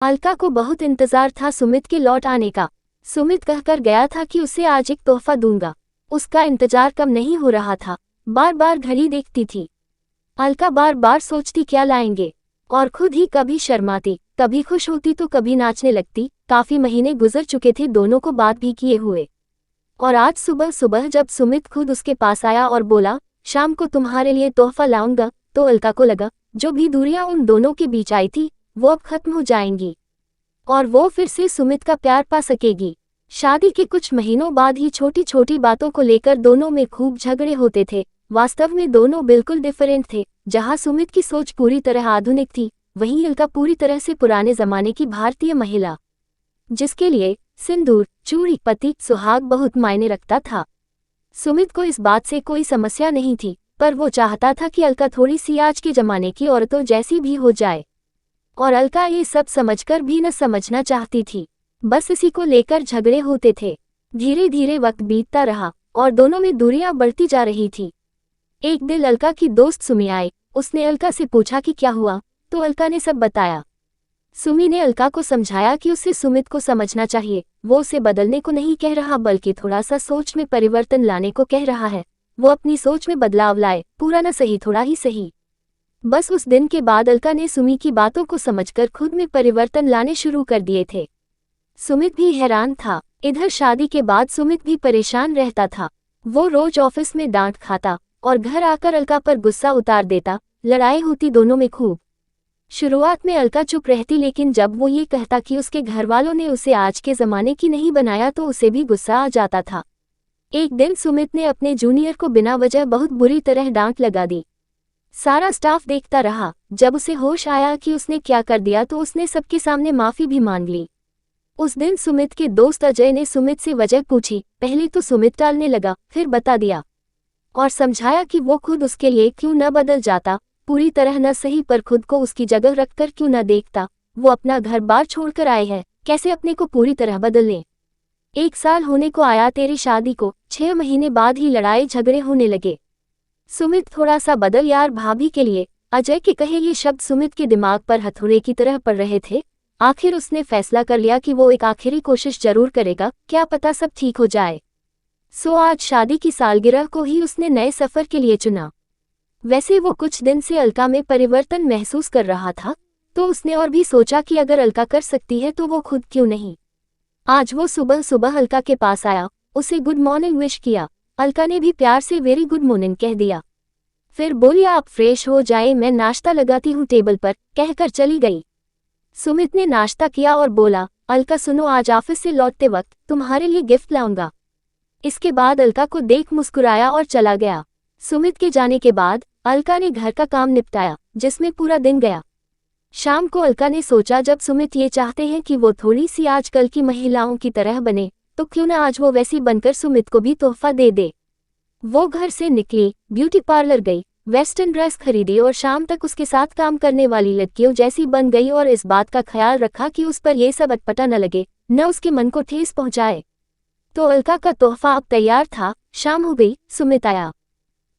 अलका को बहुत इंतजार था सुमित के लौट आने का। सुमित कहकर गया था कि उसे आज एक तोहफा दूंगा। उसका इंतजार कम नहीं हो रहा था। बार बार घड़ी देखती थी। अलका बार बार सोचती क्या लाएंगे, और खुद ही कभी शर्माती, कभी खुश होती तो कभी नाचने लगती। काफी महीने गुजर चुके थे दोनों को बात भी किए हुए, और आज सुबह सुबह जब सुमित खुद उसके पास आया और बोला शाम को तुम्हारे लिए तोहफा लाऊंगा, तो अलका को लगा जो भी दूरियां उन दोनों के बीच आई थी वो अब खत्म हो जाएंगी, और वो फिर से सुमित का प्यार पा सकेगी। शादी के कुछ महीनों बाद ही छोटी छोटी बातों को लेकर दोनों में खूब झगड़े होते थे। वास्तव में दोनों बिल्कुल डिफरेंट थे। जहां सुमित की सोच पूरी तरह आधुनिक थी, वहीं अलका पूरी तरह से पुराने जमाने की भारतीय महिला, जिसके लिए सिंदूर, चूड़ी, पति, सुहाग बहुत मायने रखता था। सुमित को इस बात से कोई समस्या नहीं थी, पर वो चाहता था कि अलका थोड़ी सी आज के जमाने की औरतों जैसी भी हो जाए, और अलका ये सब समझकर भी न समझना चाहती थी। बस इसी को लेकर झगड़े होते थे। धीरे धीरे वक्त बीतता रहा और दोनों में दूरियां बढ़ती जा रही थी। एक दिन अलका की दोस्त सुमी आई। उसने अलका से पूछा कि क्या हुआ, तो अलका ने सब बताया। सुमी ने अलका को समझाया कि उसे सुमित को समझना चाहिए। वो उसे बदलने को नहीं कह रहा, बल्कि थोड़ा सा सोच में परिवर्तन लाने को कह रहा है। वो अपनी सोच में बदलाव लाए, पूरा न सही थोड़ा ही सही। बस उस दिन के बाद अलका ने सुमी की बातों को समझकर खुद में परिवर्तन लाने शुरू कर दिए थे। सुमित भी हैरान था। इधर शादी के बाद सुमित भी परेशान रहता था। वो रोज ऑफिस में डांट खाता और घर आकर अलका पर गुस्सा उतार देता। लड़ाई होती दोनों में खूब। शुरुआत में अलका चुप रहती, लेकिन जब वो ये कहता कि उसके घरवालों ने उसे आज के जमाने की नहीं बनाया, तो उसे भी गुस्सा आ जाता था। एक दिन सुमित ने अपने जूनियर को बिना वजह बहुत बुरी तरह डांट लगा दी। सारा स्टाफ देखता रहा। जब उसे होश आया कि उसने क्या कर दिया, तो उसने सबके सामने माफी भी मांग ली। उस दिन सुमित के दोस्त अजय ने सुमित से वजह पूछी। पहले तो सुमित टालने लगा, फिर बता दिया और समझाया कि वो खुद उसके लिए क्यों न बदल जाता। पूरी तरह न सही, पर खुद को उसकी जगह रखकर क्यों न देखता। वो अपना घर बार छोड़कर आए हैं, कैसे अपने को पूरी तरह बदल लें। 1 साल होने को आया तेरी शादी को, 6 महीने बाद ही लड़ाई झगड़े होने लगे। सुमित थोड़ा सा बदल यार भाभी के लिए। अजय के कहे ये शब्द सुमित के दिमाग पर हथौड़े की तरह पड़ रहे थे। आखिर उसने फैसला कर लिया कि वो एक आखिरी कोशिश जरूर करेगा, क्या पता सब ठीक हो जाए। सो आज शादी की सालगिरह को ही उसने नए सफर के लिए चुना। वैसे वो कुछ दिन से अलका में परिवर्तन महसूस कर रहा था, तो उसने और भी सोचा कि अगर अलका कर सकती है तो वो खुद क्यों नहीं। आज वो सुबह सुबह अलका के पास आया, उसे गुड मॉर्निंग विश किया। अलका ने भी प्यार से वेरी गुड मॉर्निंग कह दिया। फिर बोली आप फ्रेश हो जाए, मैं नाश्ता लगाती हूँ टेबल पर, कहकर चली गई। सुमित ने नाश्ता किया और बोला अलका सुनो, आज ऑफिस से लौटते वक्त तुम्हारे लिए गिफ्ट लाऊंगा। इसके बाद अलका को देख मुस्कुराया और चला गया। सुमित के जाने के बाद अलका ने घर का काम निपटाया, जिसमें पूरा दिन गया। शाम को अलका ने सोचा जब सुमित ये चाहते हैं कि वो थोड़ी सी आजकल की महिलाओं की तरह बने, तो क्यों ना आज वो वैसी बनकर सुमित को भी तोहफा दे दे। वो घर से निकली, ब्यूटी पार्लर गई, वेस्टर्न ड्रेस खरीदी और शाम तक उसके साथ काम करने वाली लड़कियों जैसी बन गई, और इस बात का ख्याल रखा कि उस पर ये सब अटपटा न लगे, न उसके मन को ठेस पहुंचाए। तो अलका का तोहफा अब तैयार था। शाम हो गई, सुमित आया।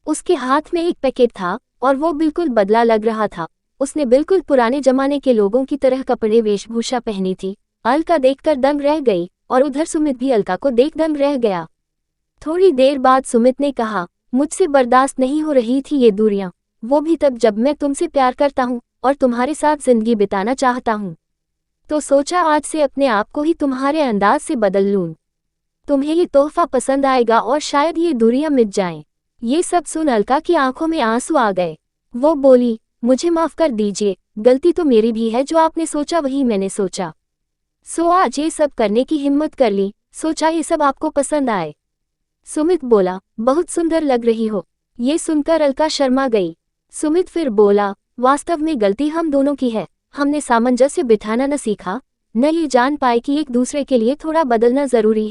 उसके हाथ में एक पैकेट था और वो बिल्कुल बदला लग रहा था। उसने बिल्कुल पुराने जमाने के लोगों की तरह कपड़े वेशभूषा पहनी थी। अलका देखकर दंग रह गई, और उधर सुमित भी अलका को देख दंग रह गया। थोड़ी देर बाद सुमित ने कहा मुझसे बर्दाश्त नहीं हो रही थी ये दूरियां, वो भी तब जब मैं तुमसे प्यार करता हूँ और तुम्हारे साथ जिंदगी बिताना चाहता हूँ। तो सोचा आज से अपने आप को ही तुम्हारे अंदाज से बदल लूं। तुम्हें ये तोहफा पसंद आएगा और शायद ये दूरियां मिट जाएं। ये सब सुन अलका की आंखों में आंसू आ गए। वो बोली मुझे माफ कर दीजिए, गलती तो मेरी भी है, जो आपने सोचा वही मैंने सोचा। सो आज ये सब करने की हिम्मत कर ली, सोचा ये सब आपको पसंद आए। सुमित बोला बहुत सुंदर लग रही हो। ये सुनकर अलका शर्मा गई। सुमित फिर बोला वास्तव में गलती हम दोनों की है, हमने सामंजस्य बिठाना न सीखा, न ये जान पाए कि एक दूसरे के लिए थोड़ा बदलना जरूरी है।